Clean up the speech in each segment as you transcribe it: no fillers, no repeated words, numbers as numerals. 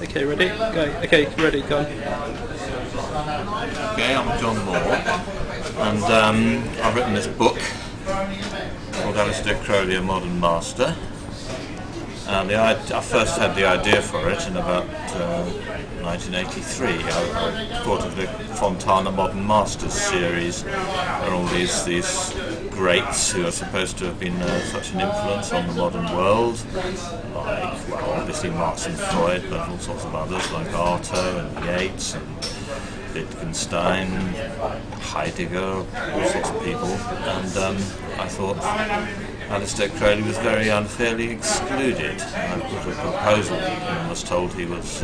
Okay, ready? Go. Okay, ready, go. Okay, I'm John Moore, and I've written this book called Aleister, Crowley, a Modern Master. I first had the idea for it in about 1983. I thought of the Fontana Modern Masters series, where all these greats who are supposed to have been such an influence on the modern world, like, well, obviously Marx and Freud, but all sorts of others like Artaud and Yeats and Wittgenstein, Heidegger, all sorts of people. And I thought Aleister Crowley was very unfairly excluded. I put a proposal and was told he was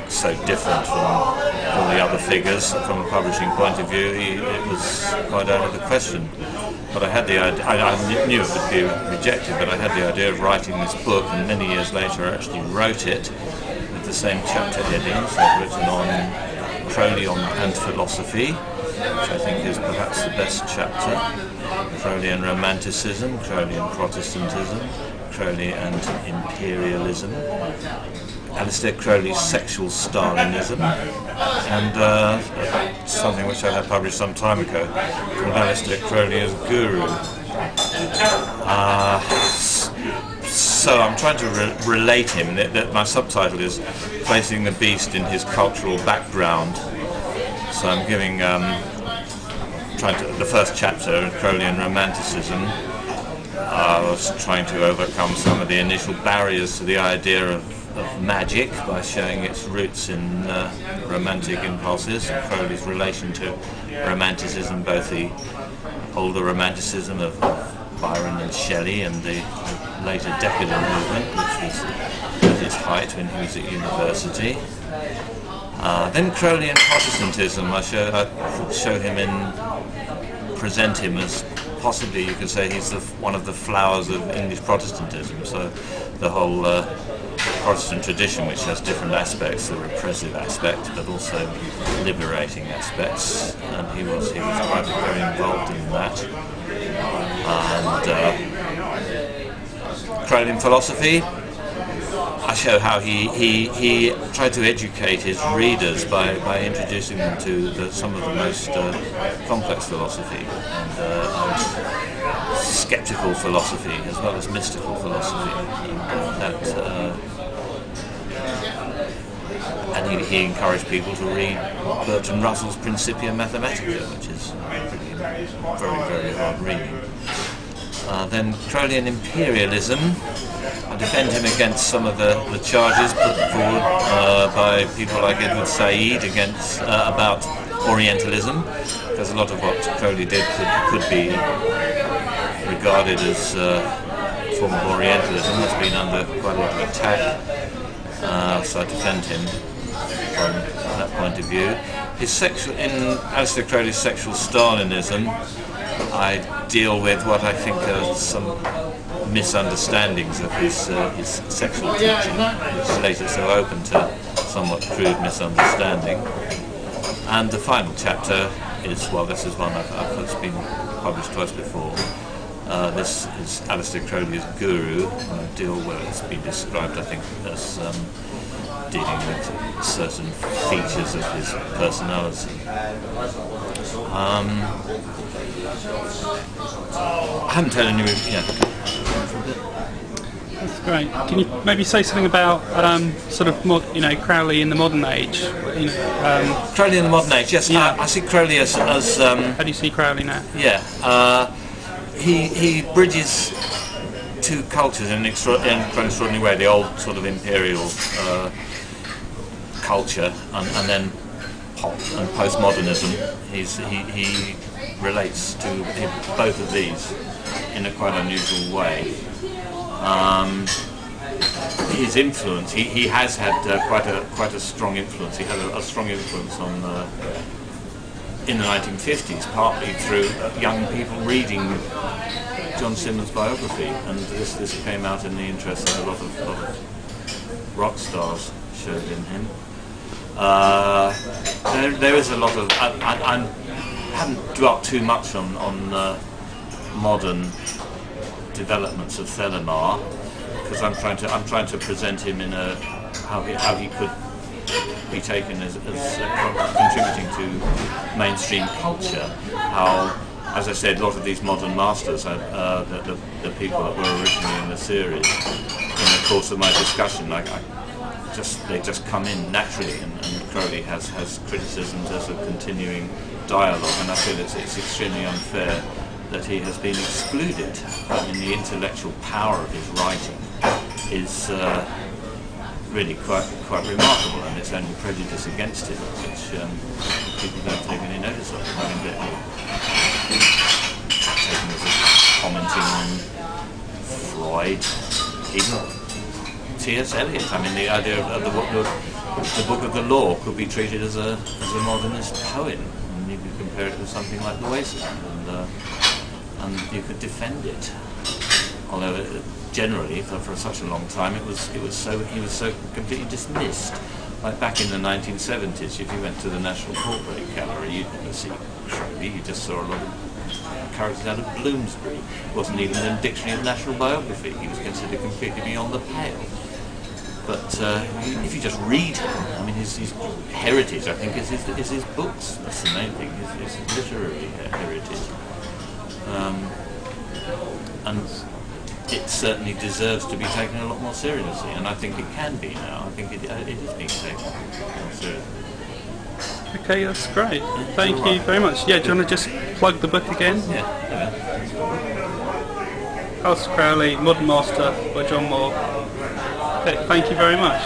so different from all the other figures from a publishing point of view, it was quite out of the question. But I had the idea, I knew it would be rejected, but I had the idea of writing this book, and many years later I actually wrote it with the same chapter headings. I've written on Crowley and philosophy, which I think is perhaps the best chapter. Crowley and Romanticism, Crowley and Protestantism, Crowley and Imperialism, Aleister Crowley's Sexual Stalinism, and something which I had published some time ago called Aleister Crowley as Guru. So I'm trying to relate him. My subtitle is Placing the Beast in His Cultural Background. So I'm giving the first chapter, Crowley and Romanticism. I was trying to overcome some of the initial barriers to the idea of magic by showing its roots in romantic impulses, and Crowley's relation to Romanticism, both the older Romanticism of Byron and Shelley and the later Decadent movement, which was at its height when he was at university. Then Crowley and Protestantism, I show him present him as possibly, you could say, he's one of the flowers of English Protestantism. So the whole Protestant tradition, which has different aspects, the repressive aspect, but also liberating aspects, and he was quite very involved in that. And Crowley in philosophy, I show how he tried to educate his readers by introducing them to some of the most complex philosophy and skeptical philosophy as well as mystical philosophy. And he encouraged people to read Bertrand Russell's Principia Mathematica, which is very, very hard reading. Then Crowley and Imperialism. I defend him against some of the charges put forward by people like Edward Said about Orientalism, because a lot of what Crowley did could be regarded as a form of Orientalism. Has been under quite a lot of attack, so I defend him from that point of view. In Aleister Crowley's Sexual Stalinism, I deal with what I think are some misunderstandings of his sexual teaching, which later so open to somewhat crude misunderstanding. And the final chapter is, well, this is one that's been published twice before. This is Aleister Crowley as Guru, a deal where it's been described, I think, as dealing with certain features of his personality. I haven't told any. Yeah. That's great. Can you maybe say something about Crowley in the modern age? Crowley in the modern age. Yes, yeah. I see Crowley as. How do you see Crowley now? Yeah, he bridges two cultures in quite an extraordinary way. The old sort of imperial culture, and then pop and postmodernism. He relates to both of these in a quite unusual way. His influence, he has had quite a strong influence. He had a strong influence on in the 1950s, partly through young people reading John Simmons' biography, and this came out in the interest that a lot of rock stars showed in him. There is a lot of. I haven't dwelt too much on modern developments of Thelemar, because I'm trying to present him in a how he could be taken as contributing to mainstream culture. How, as I said, a lot of these modern masters, the people that were originally in the series, in the course of my discussion, they just come in naturally, and Crowley has criticisms as a continuing dialogue, and I feel it's extremely unfair that he has been excluded. I mean, the intellectual power of his writing is really quite remarkable, and it's only prejudice against it which people don't take any notice of. I mean, taken as a commenting on Freud, even T.S. Eliot. I mean, the idea of the Book of the Law could be treated as a modernist poem, and you could compare it with something like the Wasteland, and you could defend it. Although generally, for such a long time, he was so completely dismissed. Like back in the 1970s, if you went to the National Portrait Gallery, you didn't see Crowley. You just saw a lot of characters out of Bloomsbury. It wasn't even in the Dictionary of National Biography. He was considered completely beyond the pale. But if you just read him, I mean, his heritage, I think, is his books. That's the main thing, his literary heritage. And it certainly deserves to be taken a lot more seriously, and I think it can be now. I think it is being taken more seriously. Okay, that's great. Thank you very much. Yeah, do you want to just plug the book again? Yeah. Aleister Crowley, Modern Master by John Moore. Okay, thank you very much.